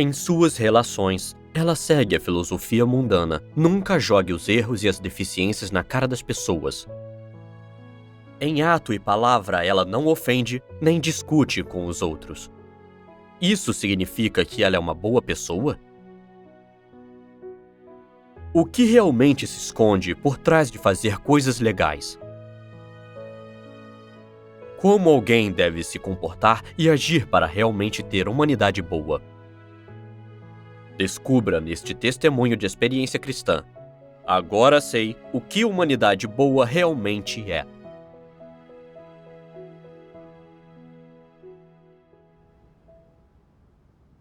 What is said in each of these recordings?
Em suas relações, ela segue a filosofia mundana. Nunca jogue os erros e as deficiências na cara das pessoas. Em ato e palavra, ela não ofende nem discute com os outros. Isso significa que ela é uma boa pessoa? O que realmente se esconde por trás de fazer coisas legais? Como alguém deve se comportar e agir para realmente ter humanidade boa? Descubra neste testemunho de experiência cristã. Agora sei o que humanidade boa realmente é.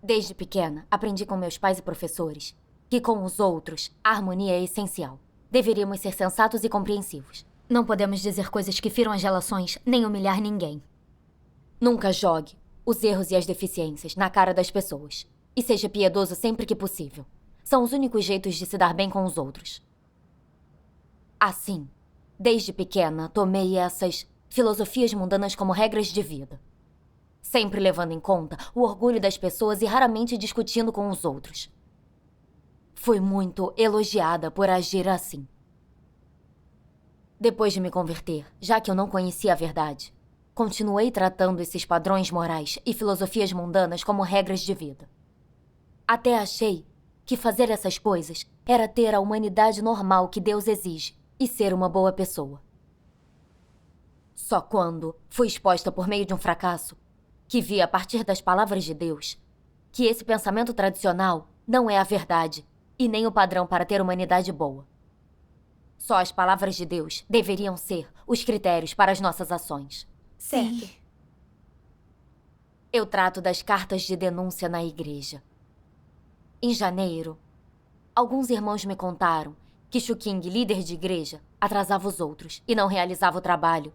Desde pequena, aprendi com meus pais e professores que com os outros, a harmonia é essencial. Deveríamos ser sensatos e compreensivos. Não podemos dizer coisas que firam as relações, nem humilhar ninguém. Nunca jogue os erros e as deficiências na cara das pessoas. E seja piedoso sempre que possível. São os únicos jeitos de se dar bem com os outros. Assim, desde pequena, tomei essas filosofias mundanas como regras de vida. Sempre levando em conta o orgulho das pessoas e raramente discutindo com os outros. Fui muito elogiada por agir assim. Depois de me converter, já que eu não conhecia a verdade, continuei tratando esses padrões morais e filosofias mundanas como regras de vida. Até achei que fazer essas coisas era ter a humanidade normal que Deus exige e ser uma boa pessoa. Só quando fui exposta por meio de um fracasso, que vi a partir das palavras de Deus, que esse pensamento tradicional não é a verdade e nem o padrão para ter humanidade boa. Só as palavras de Deus deveriam ser os critérios para as nossas ações. Certo. Eu trato das cartas de denúncia na igreja. Em janeiro, alguns irmãos me contaram que Shuking, líder de igreja, atrasava os outros e não realizava o trabalho.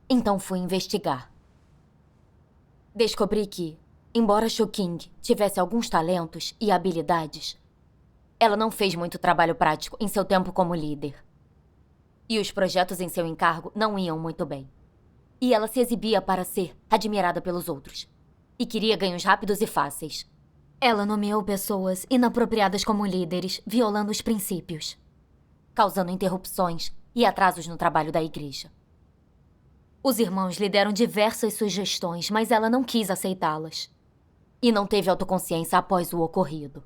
Então fui investigar. Descobri que, embora Shuking tivesse alguns talentos e habilidades, ela não fez muito trabalho prático em seu tempo como líder. E os projetos em seu encargo não iam muito bem. E ela se exibia para ser admirada pelos outros. E queria ganhos rápidos e fáceis. Ela nomeou pessoas inapropriadas como líderes, violando os princípios, causando interrupções e atrasos no trabalho da igreja. Os irmãos lhe deram diversas sugestões, mas ela não quis aceitá-las. E não teve autoconsciência após o ocorrido.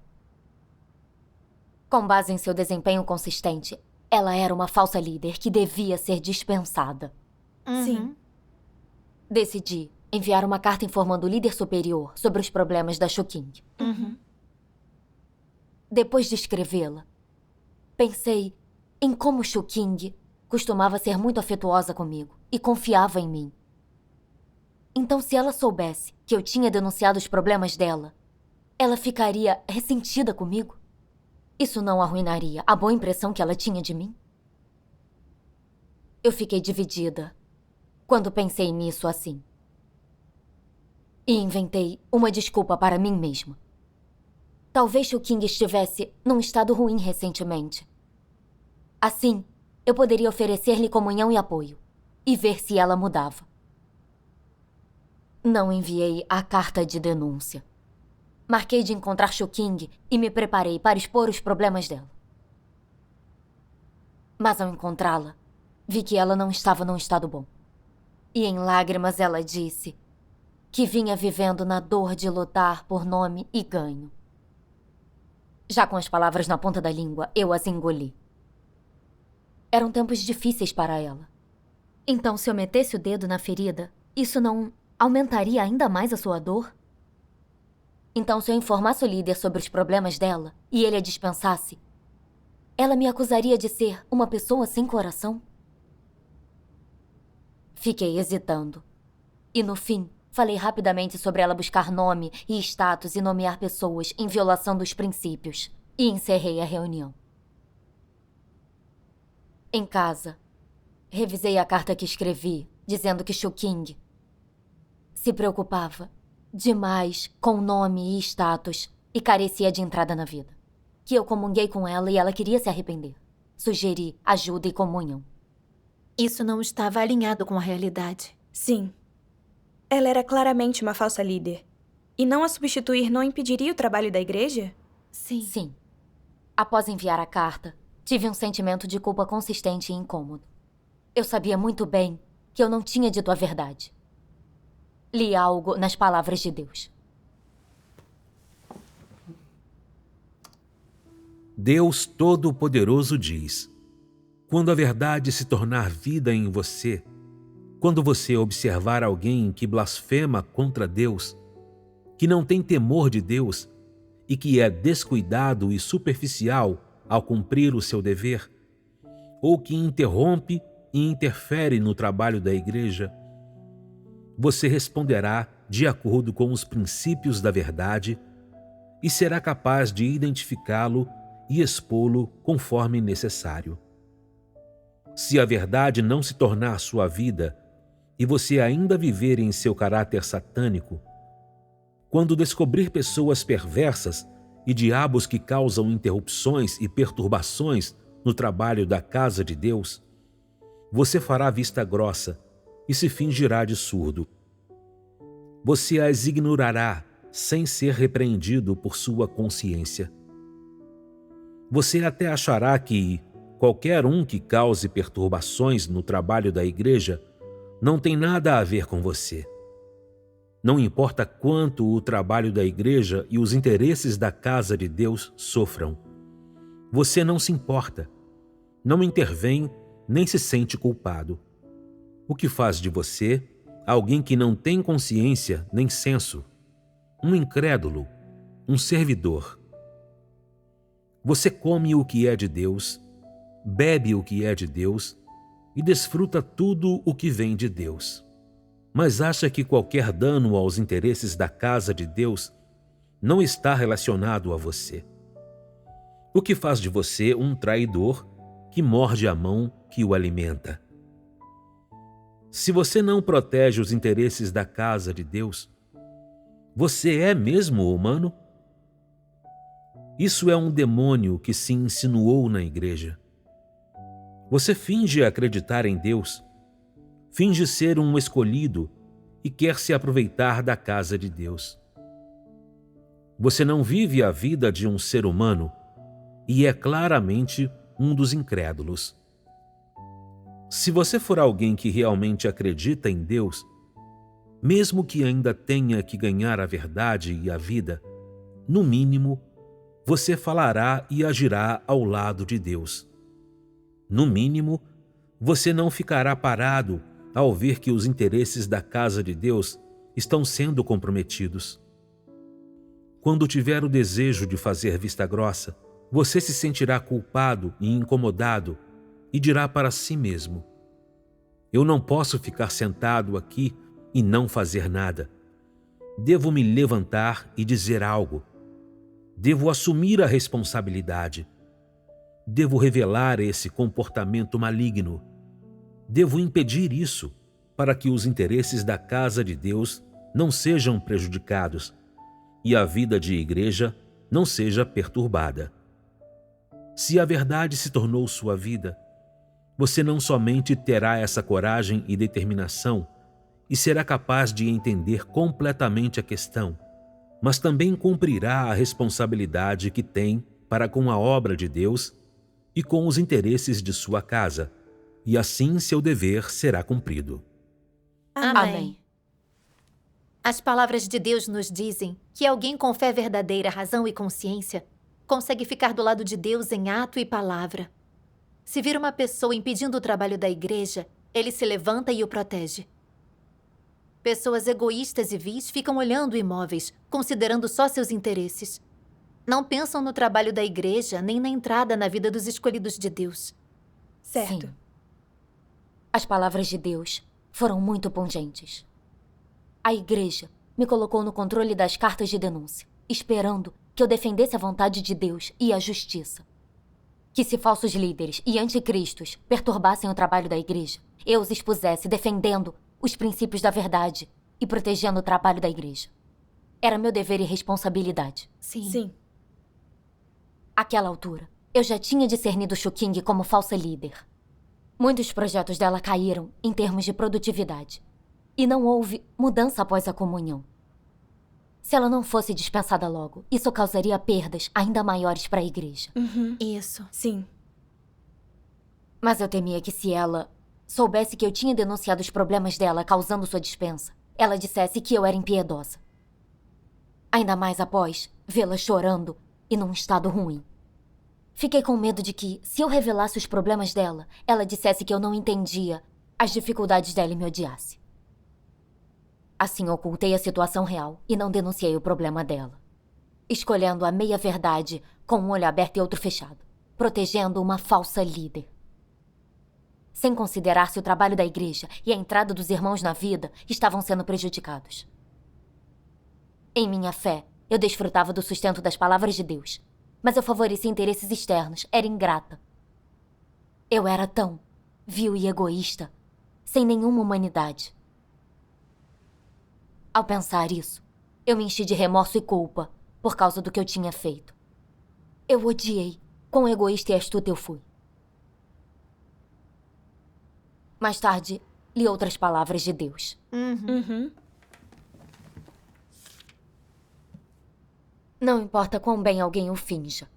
Com base em seu desempenho consistente, ela era uma falsa líder que devia ser dispensada. Sim. Decidi enviar uma carta informando o líder superior sobre os problemas da Shuking. Depois de escrevê-la, pensei em como Shuking costumava ser muito afetuosa comigo e confiava em mim. Então, se ela soubesse que eu tinha denunciado os problemas dela, ela ficaria ressentida comigo? Isso não arruinaria a boa impressão que ela tinha de mim? Eu fiquei dividida quando pensei nisso assim. E inventei uma desculpa para mim mesma. Talvez Shuking estivesse num estado ruim recentemente. Assim, eu poderia oferecer-lhe comunhão e apoio e ver se ela mudava. Não enviei a carta de denúncia. Marquei de encontrar Shuking e me preparei para expor os problemas dela. Mas ao encontrá-la, vi que ela não estava num estado bom. E em lágrimas ela disse que vinha vivendo na dor de lutar por nome e ganho. Já com as palavras na ponta da língua, eu as engoli. Eram tempos difíceis para ela. Então, se eu metesse o dedo na ferida, isso não aumentaria ainda mais a sua dor? Então, se eu informasse o líder sobre os problemas dela e ele a dispensasse, ela me acusaria de ser uma pessoa sem coração? Fiquei hesitando. E no fim, falei rapidamente sobre ela buscar nome e status e nomear pessoas em violação dos princípios. E encerrei a reunião. Em casa, revisei a carta que escrevi, dizendo que Shuking se preocupava demais com nome e status e carecia de entrada na vida. Que eu comunguei com ela e ela queria se arrepender. Sugeri ajuda e comunhão. Isso não estava alinhado com a realidade. Sim. Ela era claramente uma falsa líder. E não a substituir não impediria o trabalho da igreja? Sim. Sim. Após enviar a carta, tive um sentimento de culpa consistente e incômodo. Eu sabia muito bem que eu não tinha dito a verdade. Li algo nas palavras de Deus. Deus Todo-Poderoso diz: quando a verdade se tornar vida em você, quando você observar alguém que blasfema contra Deus, que não tem temor de Deus e que é descuidado e superficial ao cumprir o seu dever, ou que interrompe e interfere no trabalho da igreja, você responderá de acordo com os princípios da verdade e será capaz de identificá-lo e expô-lo conforme necessário. Se a verdade não se tornar sua vida e você ainda viver em seu caráter satânico, quando descobrir pessoas perversas e diabos que causam interrupções e perturbações no trabalho da casa de Deus, você fará vista grossa e se fingirá de surdo. Você as ignorará sem ser repreendido por sua consciência. Você até achará que qualquer um que cause perturbações no trabalho da igreja não tem nada a ver com você. Não importa quanto o trabalho da igreja e os interesses da casa de Deus sofram. Você não se importa, não intervém nem se sente culpado. O que faz de você alguém que não tem consciência nem senso, um incrédulo, um servidor. Você come o que é de Deus, bebe o que é de Deus e desfruta tudo o que vem de Deus. Mas acha que qualquer dano aos interesses da casa de Deus não está relacionado a você. O que faz de você um traidor que morde a mão que o alimenta. Se você não protege os interesses da casa de Deus, você é mesmo humano? Isso é um demônio que se insinuou na igreja. Você finge acreditar em Deus, finge ser um escolhido e quer se aproveitar da casa de Deus. Você não vive a vida de um ser humano e é claramente um dos incrédulos. Se você for alguém que realmente acredita em Deus, mesmo que ainda tenha que ganhar a verdade e a vida, no mínimo, você falará e agirá ao lado de Deus. No mínimo, você não ficará parado ao ver que os interesses da casa de Deus estão sendo comprometidos. Quando tiver o desejo de fazer vista grossa, você se sentirá culpado e incomodado e dirá para si mesmo: eu não posso ficar sentado aqui e não fazer nada. Devo me levantar e dizer algo. Devo assumir a responsabilidade. Devo revelar esse comportamento maligno. Devo impedir isso para que os interesses da casa de Deus não sejam prejudicados e a vida de igreja não seja perturbada. Se a verdade se tornou sua vida, você não somente terá essa coragem e determinação e será capaz de entender completamente a questão, mas também cumprirá a responsabilidade que tem para com a obra de Deus e com os interesses de sua casa, e assim seu dever será cumprido. Amém. As palavras de Deus nos dizem que alguém com fé verdadeira, razão e consciência consegue ficar do lado de Deus em ato e palavra. Se vir uma pessoa impedindo o trabalho da igreja, ele se levanta e o protege. Pessoas egoístas e vis ficam olhando imóveis, considerando só seus interesses. Não pensam no trabalho da igreja nem na entrada na vida dos escolhidos de Deus. Certo. Sim. As palavras de Deus foram muito pungentes. A igreja me colocou no controle das cartas de denúncia, esperando que eu defendesse a vontade de Deus e a justiça. Que se falsos líderes e anticristos perturbassem o trabalho da igreja, eu os expusesse defendendo os princípios da verdade e protegendo o trabalho da igreja. Era meu dever e responsabilidade. Sim. Àquela altura, eu já tinha discernido Shuking como falsa líder. Muitos projetos dela caíram em termos de produtividade. E não houve mudança após a comunhão. Se ela não fosse dispensada logo, isso causaria perdas ainda maiores para a igreja. Isso. Sim. Mas eu temia que se ela soubesse que eu tinha denunciado os problemas dela causando sua dispensa, ela dissesse que eu era impiedosa. Ainda mais após vê-la chorando e num estado ruim. Fiquei com medo de que, se eu revelasse os problemas dela, ela dissesse que eu não entendia as dificuldades dela e me odiasse. Assim, ocultei a situação real e não denunciei o problema dela. Escolhendo a meia-verdade com um olho aberto e outro fechado. Protegendo uma falsa líder. Sem considerar se o trabalho da igreja e a entrada dos irmãos na vida estavam sendo prejudicados. Em minha fé, eu desfrutava do sustento das palavras de Deus, mas eu favorecia interesses externos, era ingrata. Eu era tão vil e egoísta, sem nenhuma humanidade. Ao pensar isso, eu me enchi de remorso e culpa por causa do que eu tinha feito. Eu odiei quão egoísta e astuta eu fui. Mais tarde, li outras palavras de Deus. Não importa quão bem alguém o finja,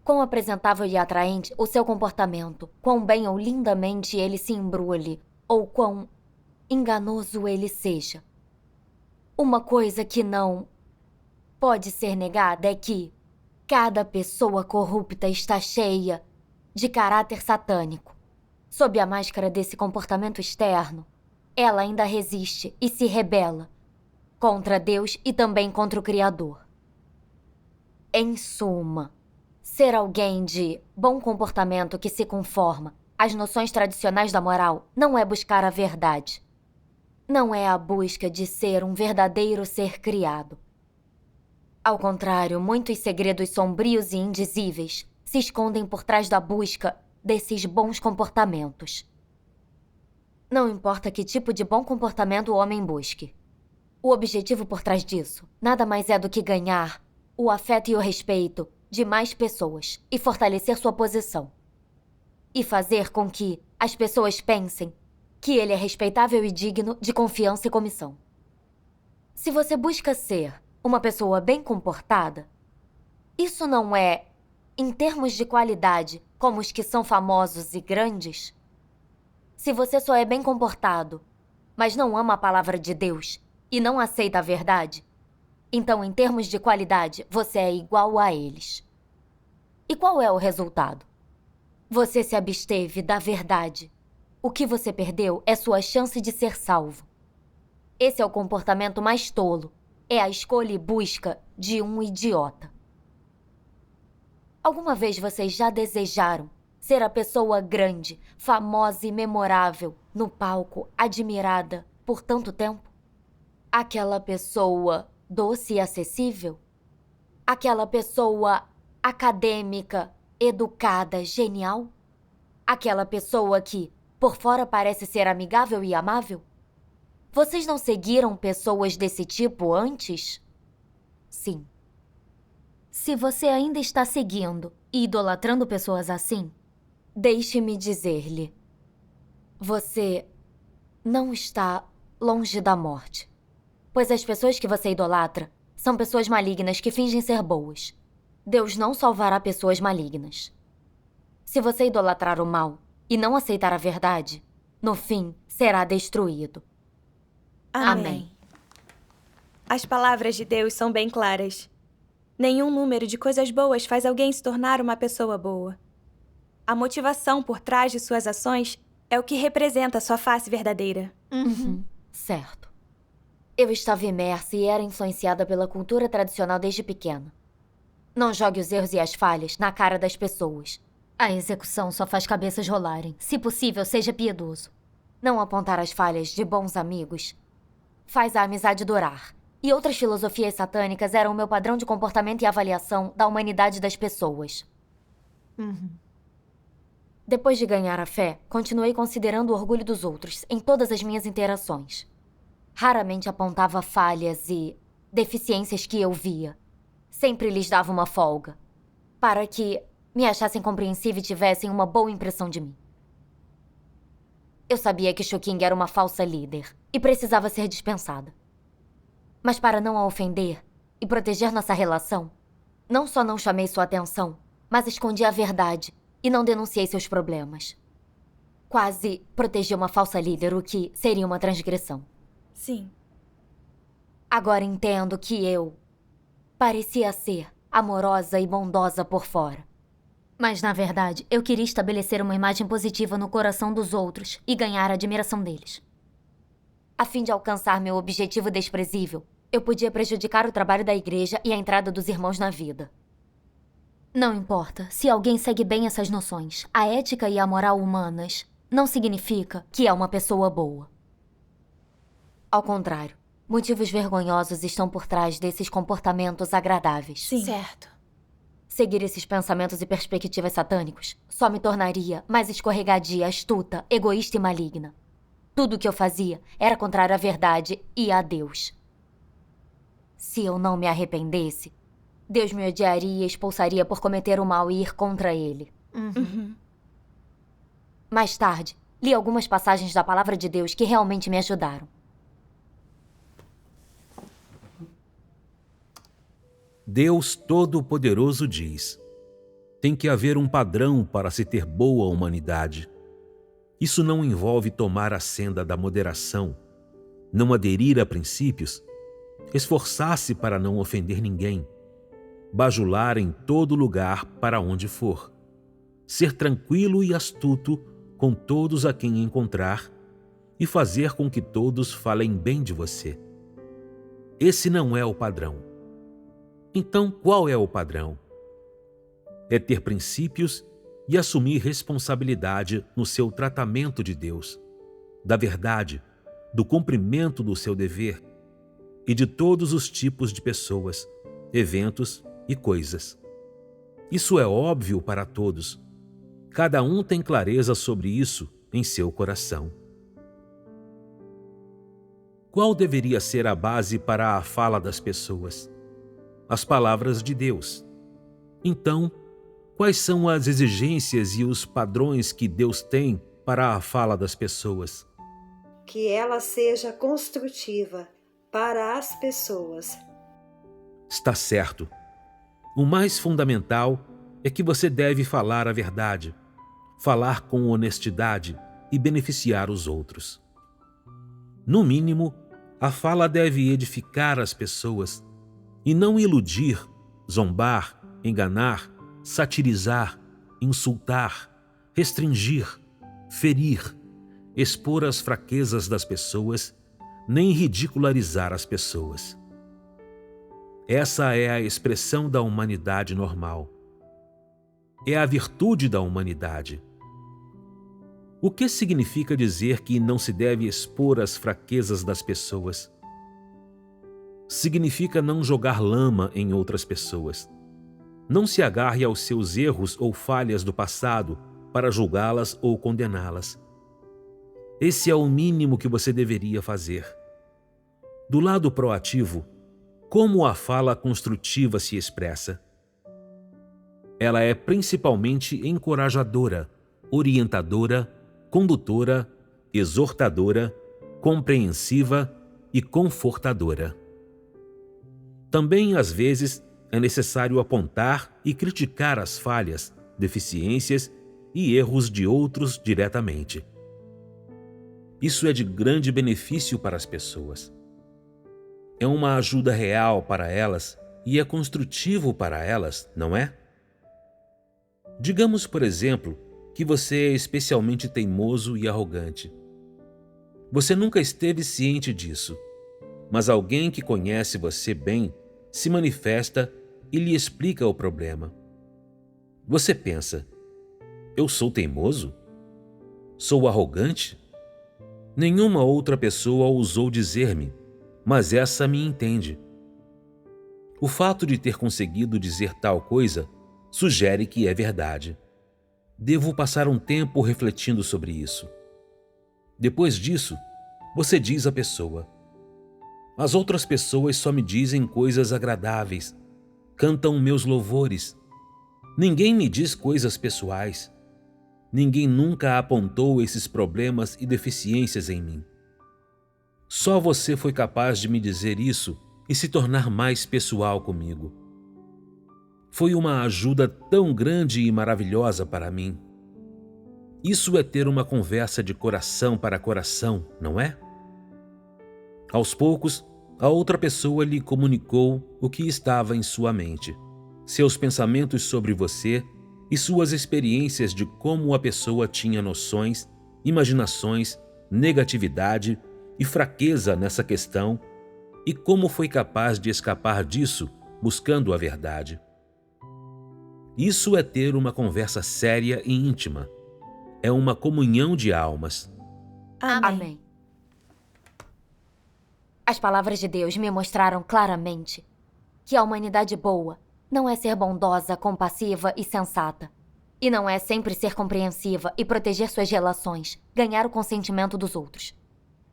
quão apresentável e atraente o seu comportamento, quão bem ou lindamente ele se embrulhe, ou quão enganoso ele seja. Uma coisa que não pode ser negada é que cada pessoa corrupta está cheia de caráter satânico. Sob a máscara desse comportamento externo, ela ainda resiste e se rebela contra Deus e também contra o Criador. Em suma, ser alguém de bom comportamento que se conforma às noções tradicionais da moral não é buscar a verdade. Não é a busca de ser um verdadeiro ser criado. Ao contrário, muitos segredos sombrios e indizíveis se escondem por trás da busca desses bons comportamentos. Não importa que tipo de bom comportamento o homem busque. O objetivo por trás disso nada mais é do que ganhar o afeto e o respeito de mais pessoas e fortalecer sua posição. E fazer com que as pessoas pensem que ele é respeitável e digno de confiança e comissão. Se você busca ser uma pessoa bem comportada, isso não é, em termos de qualidade, como os que são famosos e grandes. Se você só é bem comportado, mas não ama a palavra de Deus e não aceita a verdade, então, em termos de qualidade, você é igual a eles. E qual é o resultado? Você se absteve da verdade. O que você perdeu é sua chance de ser salvo. Esse é o comportamento mais tolo. É a escolha e busca de um idiota. Alguma vez vocês já desejaram ser a pessoa grande, famosa e memorável no palco, admirada por tanto tempo? Aquela pessoa doce e acessível? Aquela pessoa acadêmica, educada, genial? Aquela pessoa que, por fora, parece ser amigável e amável? Vocês não seguiram pessoas desse tipo antes? Sim. Se você ainda está seguindo e idolatrando pessoas assim, deixe-me dizer-lhe: você não está longe da morte. Pois as pessoas que você idolatra são pessoas malignas que fingem ser boas. Deus não salvará pessoas malignas. Se você idolatrar o mal e não aceitar a verdade, no fim será destruído. Amém. As palavras de Deus são bem claras. Nenhum número de coisas boas faz alguém se tornar uma pessoa boa. A motivação por trás de suas ações é o que representa sua face verdadeira. Certo. Eu estava imersa e era influenciada pela cultura tradicional desde pequena. Não jogue os erros e as falhas na cara das pessoas. A execução só faz cabeças rolarem. Se possível, seja piedoso. Não apontar as falhas de bons amigos faz a amizade durar. E outras filosofias satânicas eram o meu padrão de comportamento e avaliação da humanidade das pessoas. Depois de ganhar a fé, continuei considerando o orgulho dos outros em todas as minhas interações. Raramente apontava falhas e deficiências que eu via. Sempre lhes dava uma folga, para que me achassem compreensiva e tivessem uma boa impressão de mim. Eu sabia que Shocking era uma falsa líder e precisava ser dispensada. Mas para não a ofender, e proteger nossa relação, não só não chamei sua atenção, mas escondi a verdade e não denunciei seus problemas. Quase protegi uma falsa líder, o que seria uma transgressão. Sim. Agora entendo que eu parecia ser amorosa e bondosa por fora. Mas, na verdade, eu queria estabelecer uma imagem positiva no coração dos outros e ganhar a admiração deles. A fim de alcançar meu objetivo desprezível, eu podia prejudicar o trabalho da igreja e a entrada dos irmãos na vida. Não importa se alguém segue bem essas noções. A ética e a moral humanas não significa que é uma pessoa boa. Ao contrário, motivos vergonhosos estão por trás desses comportamentos agradáveis. Sim. Certo. Seguir esses pensamentos e perspectivas satânicos só me tornaria mais escorregadia, astuta, egoísta e maligna. Tudo o que eu fazia era contrário à verdade e a Deus. Se eu não me arrependesse, Deus me odiaria e expulsaria por cometer o mal e ir contra ele. Mais tarde, li algumas passagens da Palavra de Deus que realmente me ajudaram. Deus Todo-Poderoso diz: tem que haver um padrão para se ter boa humanidade. Isso não envolve tomar a senda da moderação, não aderir a princípios, esforçar-se para não ofender ninguém, bajular em todo lugar para onde for, ser tranquilo e astuto com todos a quem encontrar e fazer com que todos falem bem de você. Esse não é o padrão. Então, qual é o padrão? É ter princípios e assumir responsabilidade no seu tratamento de Deus, da verdade, do cumprimento do seu dever e de todos os tipos de pessoas, eventos e coisas. Isso é óbvio para todos. Cada um tem clareza sobre isso em seu coração. Qual deveria ser a base para a fala das pessoas? As palavras de Deus. Então, quais são as exigências e os padrões que Deus tem para a fala das pessoas? Que ela seja construtiva para as pessoas. Está certo. O mais fundamental é que você deve falar a verdade, falar com honestidade e beneficiar os outros. No mínimo, a fala deve edificar as pessoas e não iludir, zombar, enganar, satirizar, insultar, restringir, ferir, expor as fraquezas das pessoas, nem ridicularizar as pessoas. Essa é a expressão da humanidade normal. É a virtude da humanidade. O que significa dizer que não se deve expor as fraquezas das pessoas? Significa não jogar lama em outras pessoas. Não se agarre aos seus erros ou falhas do passado para julgá-las ou condená-las. Esse é o mínimo que você deveria fazer. Do lado proativo, como a fala construtiva se expressa? Ela é principalmente encorajadora, orientadora, condutora, exortadora, compreensiva e confortadora. Também, às vezes, é necessário apontar e criticar as falhas, deficiências e erros de outros diretamente. Isso é de grande benefício para as pessoas. É uma ajuda real para elas e é construtivo para elas, não é? Digamos, por exemplo, que você é especialmente teimoso e arrogante. Você nunca esteve ciente disso, mas alguém que conhece você bem se manifesta e lhe explica o problema. Você pensa: eu sou teimoso? Sou arrogante? Nenhuma outra pessoa ousou dizer-me, mas essa me entende. O fato de ter conseguido dizer tal coisa sugere que é verdade. Devo passar um tempo refletindo sobre isso. Depois disso, você diz à pessoa: as outras pessoas só me dizem coisas agradáveis, cantam meus louvores. Ninguém me diz coisas pessoais. Ninguém nunca apontou esses problemas e deficiências em mim. Só você foi capaz de me dizer isso e se tornar mais pessoal comigo. Foi uma ajuda tão grande e maravilhosa para mim. Isso é ter uma conversa de coração para coração, não é? Aos poucos, a outra pessoa lhe comunicou o que estava em sua mente, seus pensamentos sobre você e suas experiências de como a pessoa tinha noções, imaginações, negatividade e fraqueza nessa questão e como foi capaz de escapar disso buscando a verdade. Isso é ter uma conversa séria e íntima. É uma comunhão de almas. Amém. As palavras de Deus me mostraram claramente que a humanidade boa não é ser bondosa, compassiva e sensata. E não é sempre ser compreensiva e proteger suas relações, ganhar o consentimento dos outros.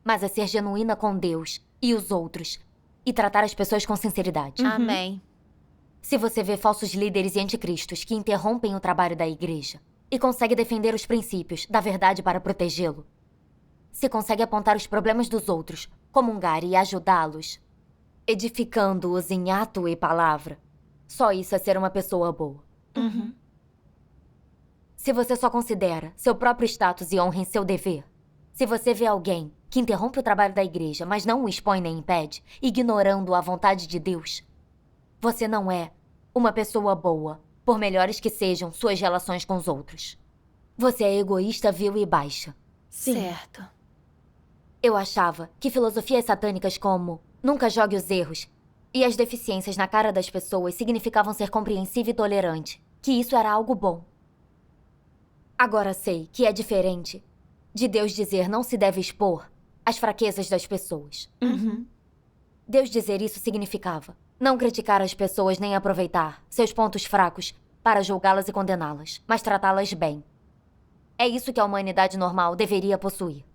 Mas é ser genuína com Deus e os outros e tratar as pessoas com sinceridade. Amém. Se você vê falsos líderes e anticristos que interrompem o trabalho da igreja e consegue defender os princípios da verdade para protegê-lo, se consegue apontar os problemas dos outros, comungar e ajudá-los, edificando-os em ato e palavra, só isso é ser uma pessoa boa. Se você só considera seu próprio status e honra em seu dever, se você vê alguém que interrompe o trabalho da igreja, mas não o expõe nem impede, ignorando a vontade de Deus, você não é uma pessoa boa, por melhores que sejam suas relações com os outros. Você é egoísta, vil e baixa. Sim. Certo. Eu achava que filosofias satânicas como nunca jogue os erros e as deficiências na cara das pessoas significavam ser compreensivo e tolerante, que isso era algo bom. Agora sei que é diferente de Deus dizer não se deve expor as fraquezas das pessoas. Deus dizer isso significava não criticar as pessoas nem aproveitar seus pontos fracos para julgá-las e condená-las, mas tratá-las bem. É isso que a humanidade normal deveria possuir.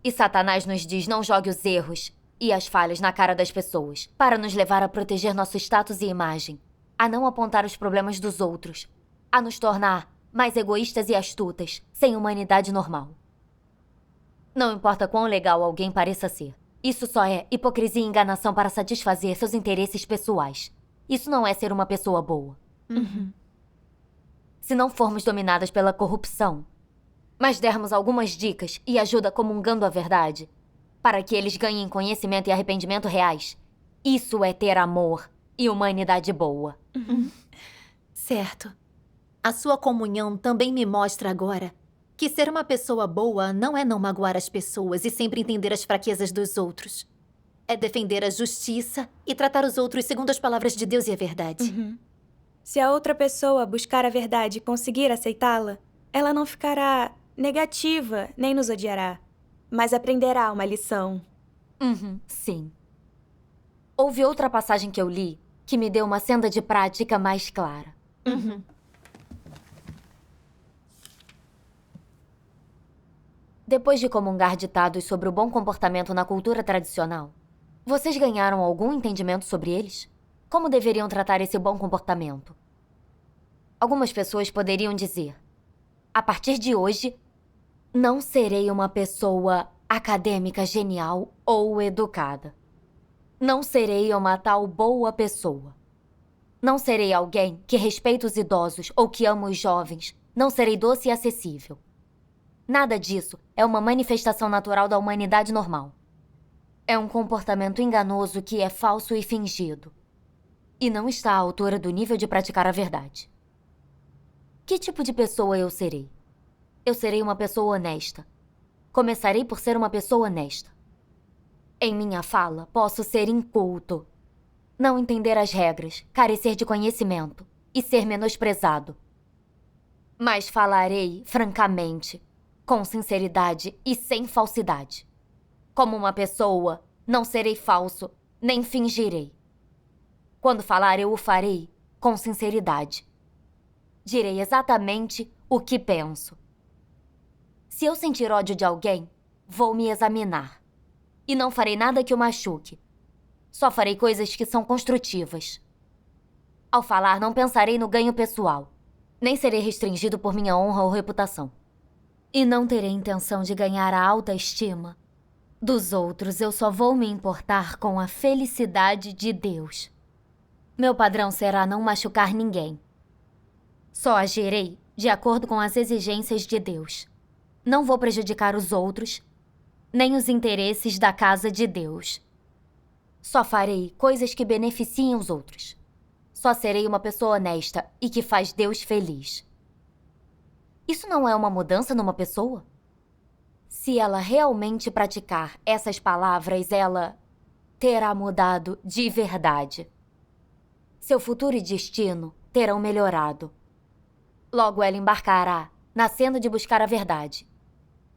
E Satanás nos diz não jogue os erros e as falhas na cara das pessoas, para nos levar a proteger nosso status e imagem, a não apontar os problemas dos outros, a nos tornar mais egoístas e astutas, sem humanidade normal. Não importa quão legal alguém pareça ser. Isso só é hipocrisia e enganação para satisfazer seus interesses pessoais. Isso não é ser uma pessoa boa. Se não formos dominadas pela corrupção, mas dermos algumas dicas e ajuda comungando a verdade, para que eles ganhem conhecimento e arrependimento reais, isso é ter amor e humanidade boa. Certo. A sua comunhão também me mostra agora que ser uma pessoa boa não é não magoar as pessoas e sempre entender as fraquezas dos outros. É defender a justiça e tratar os outros segundo as palavras de Deus e a verdade. Se a outra pessoa buscar a verdade e conseguir aceitá-la, ela não ficará negativa nem nos odiará, mas aprenderá uma lição. Sim. Houve outra passagem que eu li que me deu uma senda de prática mais clara. Depois de comungar ditados sobre o bom comportamento na cultura tradicional, vocês ganharam algum entendimento sobre eles? Como deveriam tratar esse bom comportamento? Algumas pessoas poderiam dizer: a partir de hoje, não serei uma pessoa acadêmica genial ou educada. Não serei uma tal boa pessoa. Não serei alguém que respeita os idosos ou que ama os jovens. Não serei doce e acessível. Nada disso é uma manifestação natural da humanidade normal. É um comportamento enganoso que é falso e fingido. E não está à altura do nível de praticar a verdade. Que tipo de pessoa eu serei? Eu serei uma pessoa honesta. Começarei por ser uma pessoa honesta. Em minha fala, posso ser inculto, não entender as regras, carecer de conhecimento e ser menosprezado. Mas falarei francamente, com sinceridade e sem falsidade. Como uma pessoa, não serei falso, nem fingirei. Quando falar, eu o farei com sinceridade. Direi exatamente o que penso. Se eu sentir ódio de alguém, vou me examinar. E não farei nada que o machuque. Só farei coisas que são construtivas. Ao falar, não pensarei no ganho pessoal. Nem serei restringido por minha honra ou reputação. E não terei intenção de ganhar a autoestima Dos outros, eu só vou me importar com a felicidade de Deus. Meu padrão será não machucar ninguém. Só agirei de acordo com as exigências de Deus. Não vou prejudicar os outros, nem os interesses da casa de Deus. Só farei coisas que beneficiem os outros. Só serei uma pessoa honesta e que faz Deus feliz. Isso não é uma mudança numa pessoa? Se ela realmente praticar essas palavras, ela terá mudado de verdade. Seu futuro e destino terão melhorado. Logo ela embarcará na senda de buscar a verdade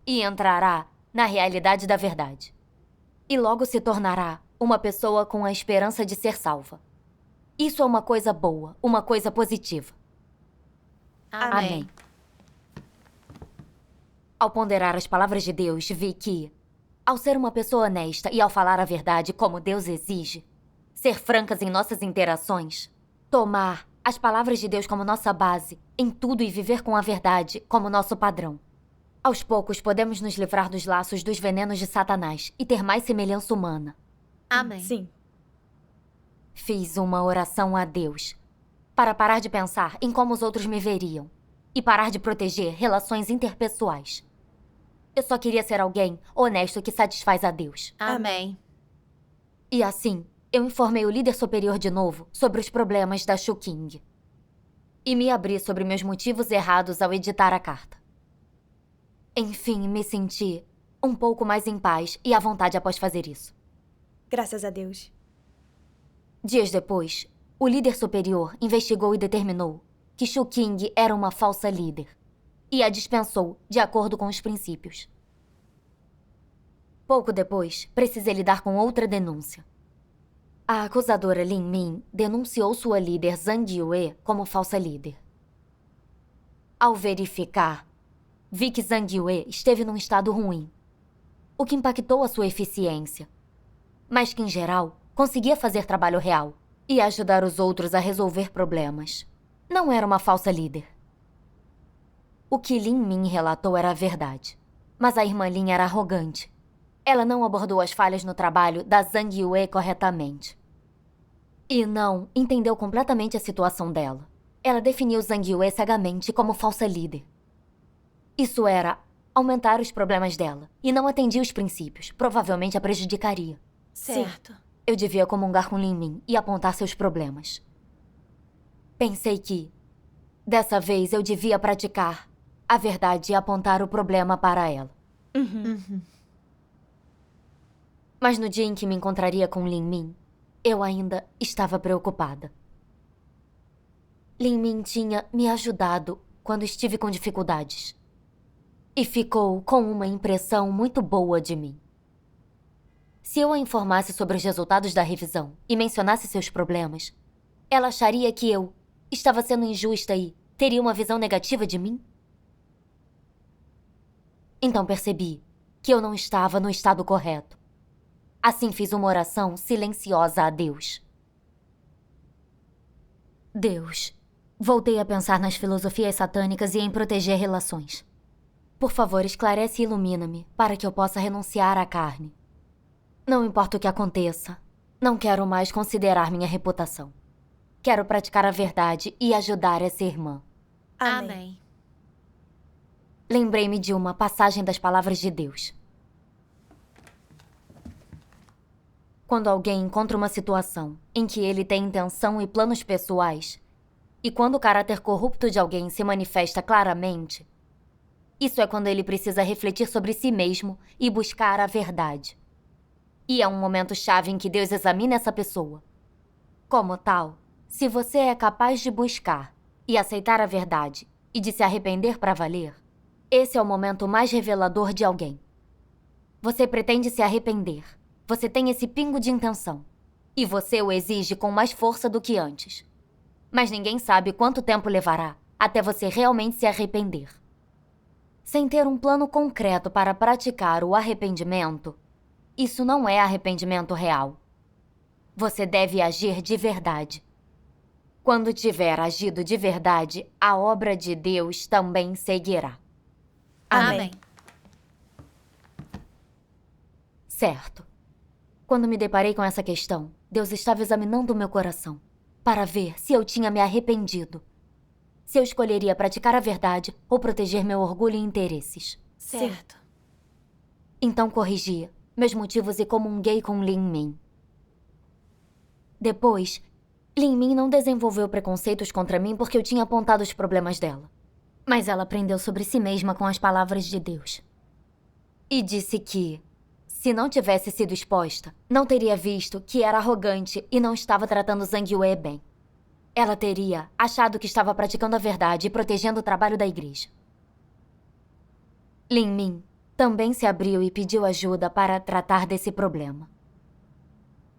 e entrará na realidade da verdade. E logo se tornará uma pessoa com a esperança de ser salva. Isso é uma coisa boa, uma coisa positiva. Amém. Ao ponderar as palavras de Deus, vi que, ao ser uma pessoa honesta e ao falar a verdade como Deus exige, ser francas em nossas interações, tomar as palavras de Deus como nossa base em tudo e viver com a verdade como nosso padrão. Aos poucos, podemos nos livrar dos laços dos venenos de Satanás e ter mais semelhança humana. Amém. Sim. Fiz uma oração a Deus para parar de pensar em como os outros me veriam e parar de proteger relações interpessoais. Eu só queria ser alguém honesto que satisfaz a Deus. Amém. E assim, eu informei o líder superior de novo sobre os problemas da Shu King. E me abri sobre meus motivos errados ao editar a carta. Enfim, me senti um pouco mais em paz e à vontade após fazer isso. Graças a Deus. Dias depois, o líder superior investigou e determinou que Shu King era uma falsa líder e a dispensou de acordo com os princípios. Pouco depois, precisei lidar com outra denúncia. A acusadora Lin Min denunciou sua líder Zhang Yue como falsa líder. Ao verificar, vi que Zhang Yue esteve num estado ruim, o que impactou a sua eficiência, mas que, em geral, conseguia fazer trabalho real e ajudar os outros a resolver problemas. Não era uma falsa líder. O que Lin Min relatou era a verdade, mas a irmã Lin era arrogante. Ela não abordou as falhas no trabalho da Zhang Yue corretamente. E não entendeu completamente a situação dela. Ela definiu Zhang Yue cegamente como falsa líder. Isso era aumentar os problemas dela e não atendia os princípios. Provavelmente a prejudicaria. Certo. Eu devia comungar com Lin Min e apontar seus problemas. Pensei que, dessa vez, eu devia praticar a verdade e apontar o problema para ela. Mas no dia em que me encontraria com Lin Min, eu ainda estava preocupada. Lin Min tinha me ajudado quando estive com dificuldades. E ficou com uma impressão muito boa de mim. Se eu a informasse sobre os resultados da revisão e mencionasse seus problemas, ela acharia que eu estava sendo injusta e teria uma visão negativa de mim? Então percebi que eu não estava no estado correto. Assim fiz uma oração silenciosa a Deus. Deus, voltei a pensar nas filosofias satânicas e em proteger relações. Por favor, esclarece e ilumina-me para que eu possa renunciar à carne. Não importa o que aconteça, não quero mais considerar minha reputação. Quero praticar a verdade e ajudar essa irmã. Amém. Lembrei-me de uma passagem das palavras de Deus. Quando alguém encontra uma situação em que ele tem intenção e planos pessoais, e quando o caráter corrupto de alguém se manifesta claramente, isso é quando ele precisa refletir sobre si mesmo e buscar a verdade. E é um momento-chave em que Deus examina essa pessoa. Como tal, se você é capaz de buscar e aceitar a verdade e de se arrepender para valer, esse é o momento mais revelador de alguém. Você pretende se arrepender. Você tem esse pingo de intenção. E você o exige com mais força do que antes. Mas ninguém sabe quanto tempo levará até você realmente se arrepender. Sem ter um plano concreto para praticar o arrependimento, isso não é arrependimento real. Você deve agir de verdade. Quando tiver agido de verdade, a obra de Deus também seguirá. Amém. Certo. Quando me deparei com essa questão, Deus estava examinando o meu coração para ver se eu tinha me arrependido. Se eu escolheria praticar a verdade ou proteger meu orgulho e interesses. Certo. Então corrigi meus motivos e comunguei com Lin Min. Depois, Lin Min não desenvolveu preconceitos contra mim porque eu tinha apontado os problemas dela. Mas ela aprendeu sobre si mesma com as palavras de Deus. E disse que, se não tivesse sido exposta, não teria visto que era arrogante e não estava tratando Zhang Yue bem. Ela teria achado que estava praticando a verdade e protegendo o trabalho da igreja. Lin Min também se abriu e pediu ajuda para tratar desse problema.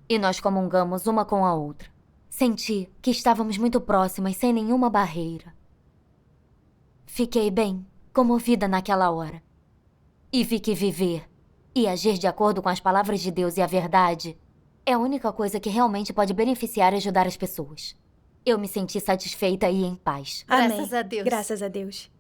E nós comungamos uma com a outra. Senti que estávamos muito próximas, sem nenhuma barreira. Fiquei bem comovida naquela hora. E vi que viver e agir de acordo com as palavras de Deus e a verdade é a única coisa que realmente pode beneficiar e ajudar as pessoas. Eu me senti satisfeita e em paz. Amém. Graças a Deus. Graças a Deus.